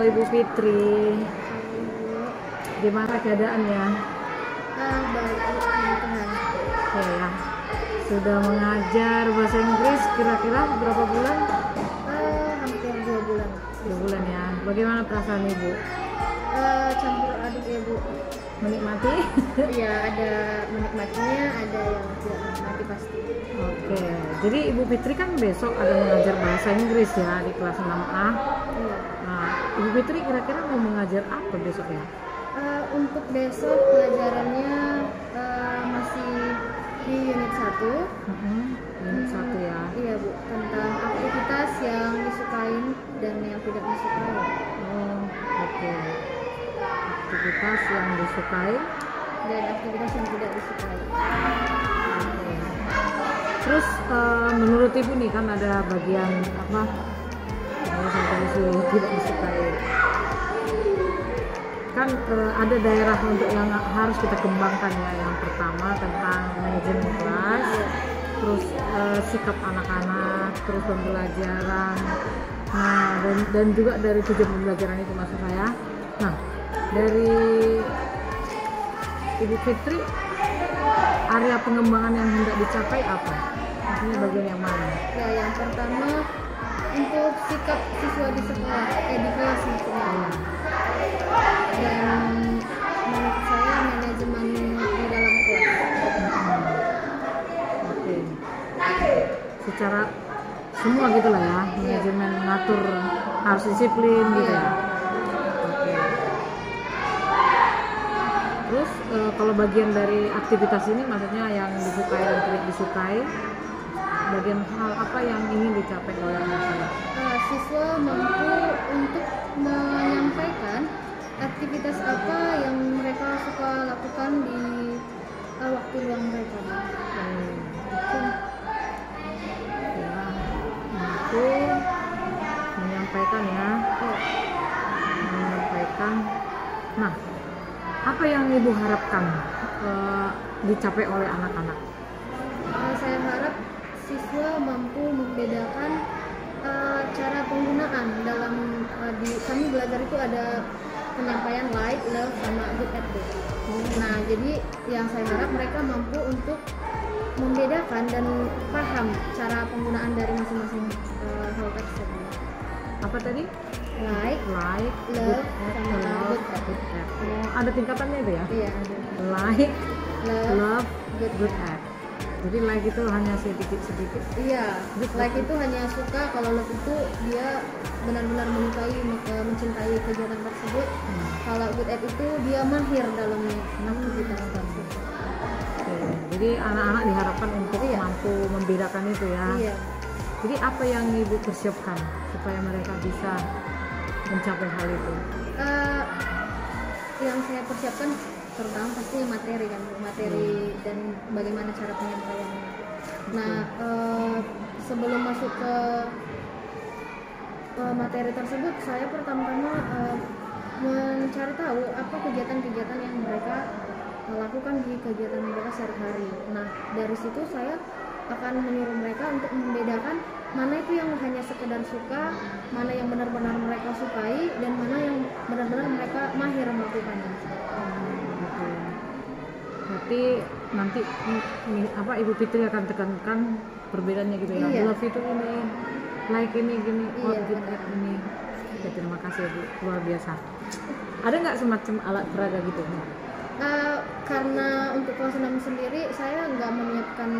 Ibu Fitri. Gimana keadaannya? Baik, Tuhan. Oke ya. Sudah mengajar bahasa Inggris kira-kira berapa bulan? Hampir 2 bulan. 2 bulan ya. Bagaimana perasaan Ibu? Campur aduk ya Bu. Menikmati? Iya, ada menikmatinya, ada yang tidak menikmati pasti. Oke. Jadi Ibu Fitri kan besok ada mengajar bahasa Inggris ya di kelas 6A. Iya. Nah, Ibu Fitri kira-kira mau mengajar apa besok ya? Untuk besok pelajarannya masih di unit 1. Unit 1 ya. Iya Bu, tentang aktivitas yang disukain dan yang tidak disukai. Oh, oke. Aktivitas yang disukai Dan aktivitas yang tidak disukai. Oke. Terus menurut Ibu nih kan ada bagian apa? Tidak disukai. Kan ada daerah untuk yang harus kita kembangkan ya. Yang pertama tentang manajemen kelas, terus sikap anak-anak, terus pembelajaran. Nah, dan juga dari tujuan pembelajaran itu maksud saya. Nah, dari Ibu Fitri, area pengembangan yang hendak dicapai apa? Maksudnya bagian yang mana? Nah, yang pertama untuk sikap siswa di sekolah, di kelas maksudnya. Dan menurut saya manajemen di dalam kelas. Oke. Secara semua gitulah ya, manajemen mengatur harus disiplin gitu ya. Oke. Terus kalau bagian dari aktivitas ini maksudnya yang disukai dan tidak disukai, bagian hal apa yang ingin dicapai oleh anak-anak? Siswa mampu untuk menyampaikan aktivitas apa yang mereka suka lakukan di waktu luang mereka. Ya, mampu menyampaikan ya, menyampaikan. Nah, apa yang Ibu harapkan dicapai oleh anak-anak? Saya harap siswa mampu membedakan cara penggunaan dalam kami belajar itu ada penyampaian like, love, sama good at. Nah, jadi yang saya harap mereka mampu untuk membedakan dan paham cara penggunaan dari masing-masing hal tersebut. Apa tadi? Like, good love, at, sama love, good at. good at. Oh, ada tingkatannya itu ya? Iya, ada. Like, love, good good at. Jadi like itu hanya sedikit-sedikit. Iya, like itu hanya suka, kalau love itu dia benar-benar menyukai, mencintai kegiatan tersebut. Kalau good at itu dia mahir dalam aktivitas tersebut. Oke. Jadi anak-anak diharapkan untuk mampu membedakan itu ya. Iya. Jadi apa yang Ibu persiapkan supaya mereka bisa mencapai hal itu? Yang saya persiapkan terutama pasti materi kan, materi dan bagaimana cara penyampaiannya. Nah, sebelum masuk ke materi tersebut, saya pertama-tama mencari tahu apa kegiatan-kegiatan yang mereka lakukan di kegiatan mereka sehari-hari. Nah, dari situ saya akan menyuruh mereka untuk membedakan mana itu yang hanya sekedar suka, mana yang benar-benar mereka sukai, dan mana yang benar-benar mereka mahir melakukannya. Berarti nanti apa Ibu Fitri akan tekankan perbedaannya gitu ya. Iya. Love itu ini, like ini gini, Iya, good at ini. Ya, terima kasih Bu, luar biasa. Ada nggak semacam alat peraga gitu? Karena untuk kelas 6 sendiri saya nggak menyiapkan,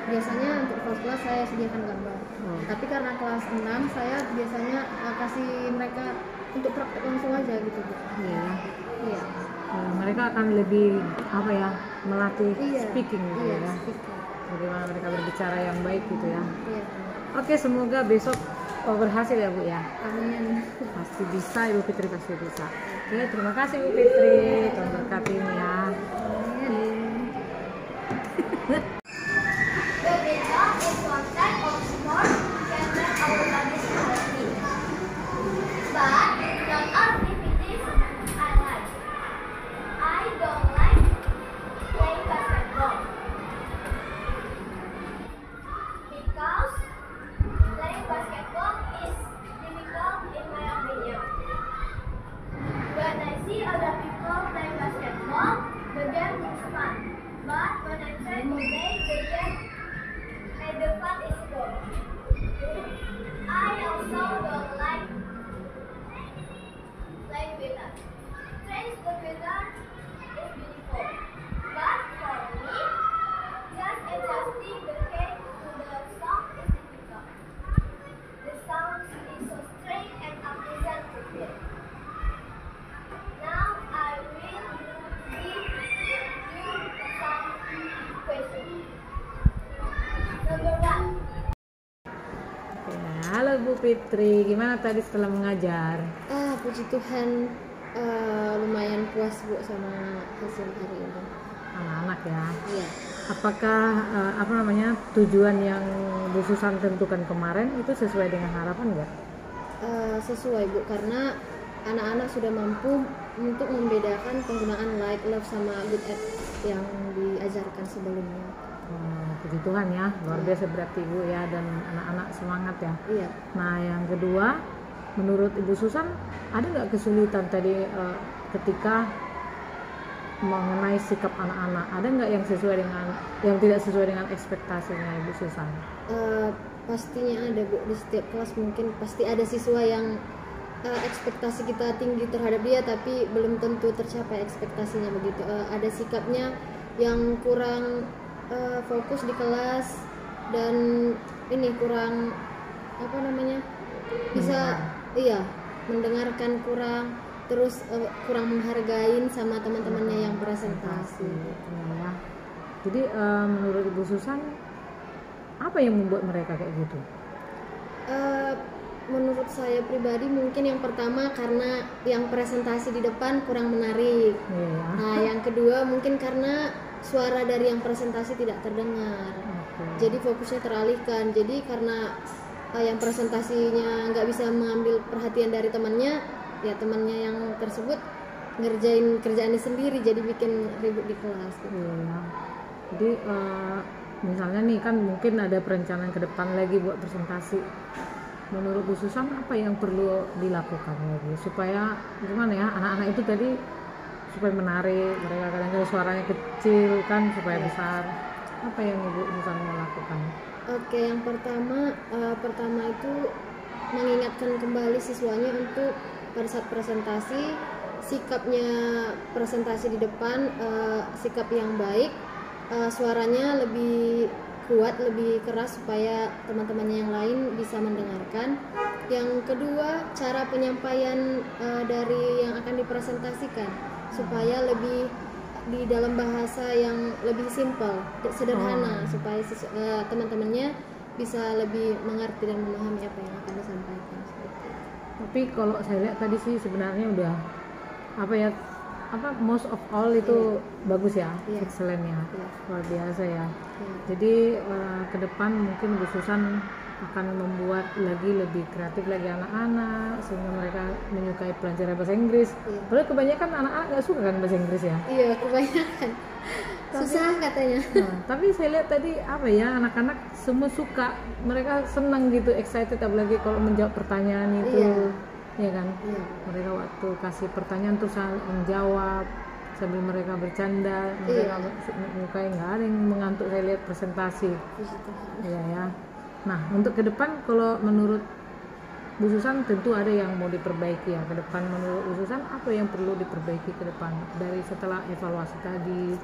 biasanya untuk kelas saya sediakan gambar. Tapi karena kelas 6 saya biasanya kasih mereka untuk praktek langsung aja gitu Bu. Iya. Iya. Mereka akan lebih apa ya, melatih speaking gitu Iya, ya. speaking. Bagaimana mereka berbicara yang baik gitu ya. Iya. Oke, semoga besok berhasil ya Bu ya. Amin. Pasti bisa, Ibu Fitri pasti bisa. Oke, terima kasih Bu Fitri, Tuhan berkatin ya. Playing basketball is difficult in my opinion. Oke, halo Bu Fitri, gimana tadi setelah mengajar? Puji Tuhan, lumayan puas Bu sama hasil hari ini. Anak-anak ya. Iya. Apakah tujuan yang Bu Susan tentukan kemarin itu sesuai dengan harapan nggak? Sesuai Bu, karena anak-anak sudah mampu untuk membedakan penggunaan like, love, sama good at yang diajarkan sebelumnya. Puji Tuhan ya, luar biasa berarti Ibu ya, dan anak-anak semangat ya. Iya. Nah yang kedua, menurut Ibu Susan ada nggak kesulitan tadi ketika mengenai sikap anak-anak? Ada nggak yang tidak sesuai dengan ekspektasinya Ibu Susan? Pastinya ada Bu, di setiap kelas mungkin pasti ada siswa yang ekspektasi kita tinggi terhadap dia tapi belum tentu tercapai ekspektasinya begitu. Ada sikapnya yang kurang fokus di kelas dan ini kurang bisa mendengarkan kurang, terus kurang menghargain sama teman-temannya yang presentasi. Ya. Jadi menurut Ibu Susan apa yang membuat mereka kayak gitu? Menurut saya pribadi mungkin yang pertama karena yang presentasi di depan kurang menarik. Nah yang kedua mungkin karena suara dari yang presentasi tidak terdengar. Jadi fokusnya teralihkan. Jadi karena yang presentasinya nggak bisa mengambil perhatian dari temannya, ya temannya yang tersebut ngerjain kerjaannya sendiri, jadi bikin ribut di kelas. Jadi misalnya nih kan mungkin ada perencanaan ke depan lagi buat presentasi. Menurut Bu Susan apa yang perlu dilakukan lagi supaya gimana ya, anak-anak itu tadi supaya menarik, mereka kadang-kadang suaranya kecil kan supaya besar. Apa yang Ibu Susan mau lakukan? Oke, yang pertama itu mengingatkan kembali siswanya untuk pada saat presentasi, sikapnya presentasi di depan, sikap yang baik, suaranya lebih kuat, lebih keras supaya teman-temannya yang lain bisa mendengarkan. Yang kedua, cara penyampaian dari yang akan dipresentasikan supaya lebih di dalam bahasa yang lebih simpel, sederhana, supaya teman-temannya bisa lebih mengerti dan memahami apa yang akan disampaikan. Tapi kalau saya lihat tadi sih sebenarnya udah most of all itu bagus ya, excellent ya, luar biasa ya. Jadi ke depan mungkin Bu Susan akan membuat lebih kreatif lagi anak-anak sehingga mereka menyukai pelajaran bahasa Inggris. Padahal kebanyakan anak-anak nggak suka kan bahasa Inggris ya? Iya, kebanyakan susah katanya. Tapi saya lihat tadi anak-anak semua suka, mereka senang gitu, excited apalagi kalau menjawab pertanyaan itu. Ya kan? Mereka waktu kasih pertanyaan tuh menjawab sambil mereka bercanda, mereka menyukai, nggak ada yang mengantuk. Saya lihat presentasi. Ya. Nah, untuk ke depan kalau menurut Bu Susan tentu ada yang mau diperbaiki ya ke depan. Menurut Bu Susan apa yang perlu diperbaiki ke depan dari setelah evaluasi tadi,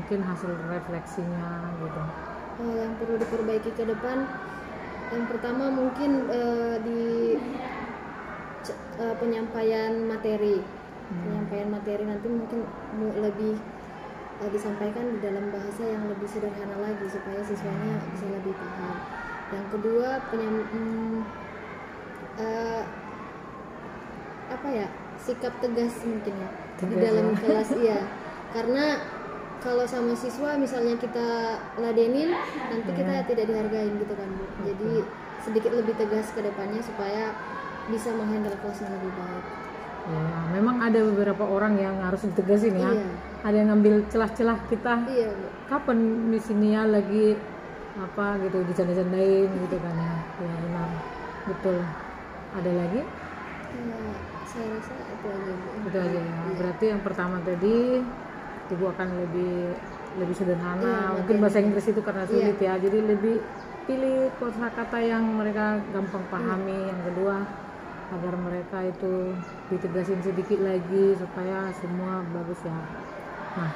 mungkin hasil refleksinya gitu? Yang perlu diperbaiki ke depan, yang pertama mungkin di penyampaian materi. Penyampaian materi nanti mungkin lebih disampaikan di dalam bahasa yang lebih sederhana lagi supaya siswanya bisa lebih paham. Yang kedua, sikap tegas mungkin ya di dalam kelas karena kalau sama siswa misalnya kita ladenin nanti kita tidak dihargain gitu kan Bu. Jadi sedikit lebih tegas ke depannya supaya bisa menghandle kelasnya lebih baik. Ya, memang ada beberapa orang yang harus ditegasin ya. Ada yang ngambil celah-celah kita. Kapan misinya lagi gitu dicanda-candain gitu kan ya. Ya benar. Betul. Ada lagi? Saya rasa itu aja. Itu aja ya. Berarti yang pertama tadi Ibu akan lebih sederhana. Mungkin bahasa Inggris itu karena sulit ya. Jadi lebih pilih kosakata yang mereka gampang pahami. Yang kedua, agar mereka itu ditegasin sedikit lagi supaya semua bagus ya. Nah,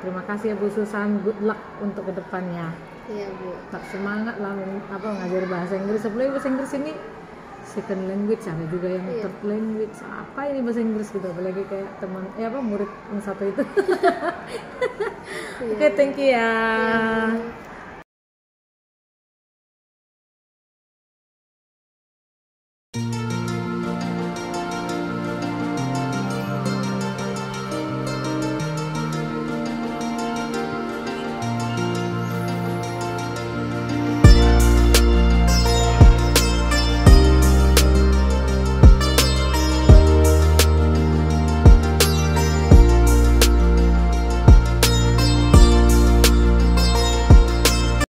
terima kasih ya Bu Susan, good luck untuk kedepannya. Iya Bu. Tak semangat lah ngajar bahasa Inggris. Apalagi bahasa Inggris ini second language, ada juga yang third language. Apa ini bahasa Inggris gitu, apalagi kayak teman murid yang satu itu. Oke, thank you ya.